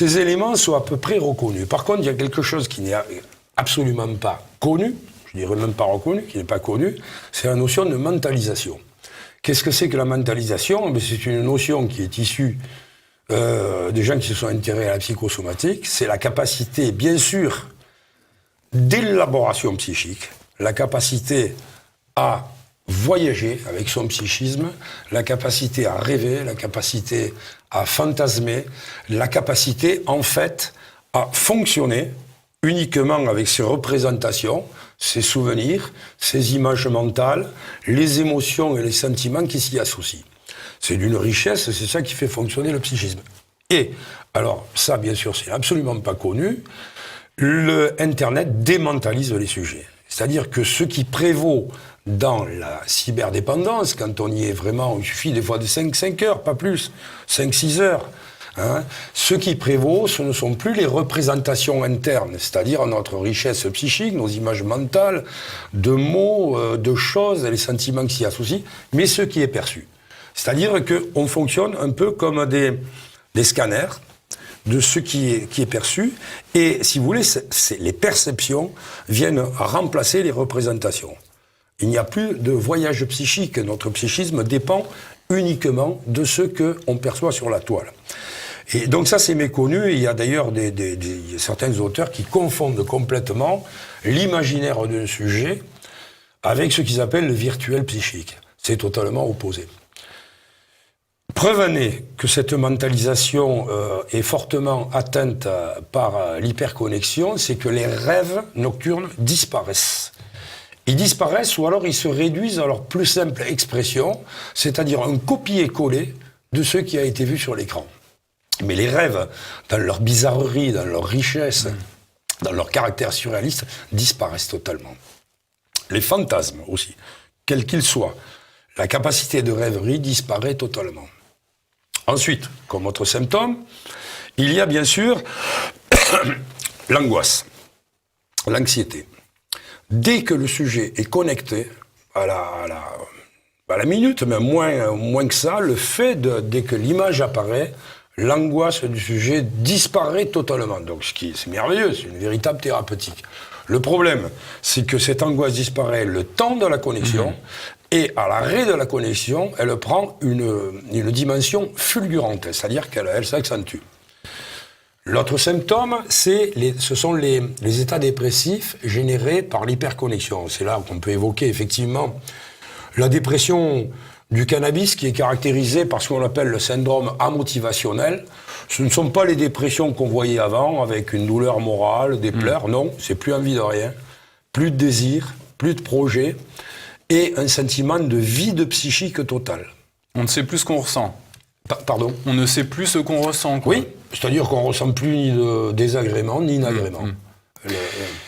ces éléments sont à peu près reconnus. Par contre, il y a quelque chose qui n'est absolument pas connu, je dirais même pas reconnu, qui n'est pas connu, c'est la notion de mentalisation. Qu'est-ce que c'est que la mentalisation? C'est une notion qui est issue des gens qui se sont intéressés à la psychosomatique. C'est la capacité, bien sûr, d'élaboration psychique, la capacité à voyager avec son psychisme, la capacité à rêver, la capacité à fantasmer, la capacité, en fait, à fonctionner uniquement avec ses représentations, ses souvenirs, ses images mentales, les émotions et les sentiments qui s'y associent. C'est d'une richesse, c'est ça qui fait fonctionner le psychisme. Et, alors, ça, bien sûr, c'est absolument pas connu, le Internet démentalise les sujets. C'est-à-dire que ce qui prévaut dans la cyberdépendance, quand on y est vraiment, il suffit des fois de 5 heures, pas plus, 5-6 heures, hein, ce qui prévaut, ce ne sont plus les représentations internes, c'est-à-dire notre richesse psychique, nos images mentales, de mots, de choses, les sentiments qui s'y associent, mais ce qui est perçu. C'est-à-dire qu'on fonctionne un peu comme des scanners de ce qui est perçu, et si vous voulez, les perceptions viennent remplacer les représentations. Il n'y a plus de voyage psychique, notre psychisme dépend uniquement de ce qu'on perçoit sur la toile. Et donc ça c'est méconnu, et il y a d'ailleurs certains auteurs qui confondent complètement l'imaginaire d'un sujet avec ce qu'ils appellent le virtuel psychique. C'est totalement opposé. Preuve en est que cette mentalisation est fortement atteinte par l'hyperconnexion, c'est que les rêves nocturnes disparaissent. Ils disparaissent ou alors ils se réduisent à leur plus simple expression, c'est-à-dire un copier-coller de ce qui a été vu sur l'écran. Mais les rêves, dans leur bizarrerie, dans leur richesse, dans leur caractère surréaliste, disparaissent totalement. Les fantasmes aussi, quels qu'ils soient, la capacité de rêverie disparaît totalement. Ensuite, comme autre symptôme, il y a bien sûr l'angoisse, l'anxiété. Dès que le sujet est connecté à la minute, mais moins que ça, le fait dès que l'image apparaît, l'angoisse du sujet disparaît totalement. Donc c'est merveilleux, c'est une véritable thérapeutique. Le problème, c'est que cette angoisse disparaît le temps de la connexion, et à l'arrêt de la connexion, elle prend une dimension fulgurante, c'est-à-dire qu'elle s'accentue. L'autre symptôme, ce sont les états dépressifs générés par l'hyperconnexion. C'est là qu'on peut évoquer effectivement la dépression du cannabis qui est caractérisée par ce qu'on appelle le syndrome amotivationnel. Ce ne sont pas les dépressions qu'on voyait avant avec une douleur morale, des pleurs, non, c'est plus envie de rien, plus de désir, plus de projet et un sentiment de vide psychique total. On ne sait plus ce qu'on ressent. Pardon ? On ne sait plus ce qu'on ressent, quoi. Oui, c'est-à-dire qu'on ne ressent plus ni de désagrément ni d'agrément.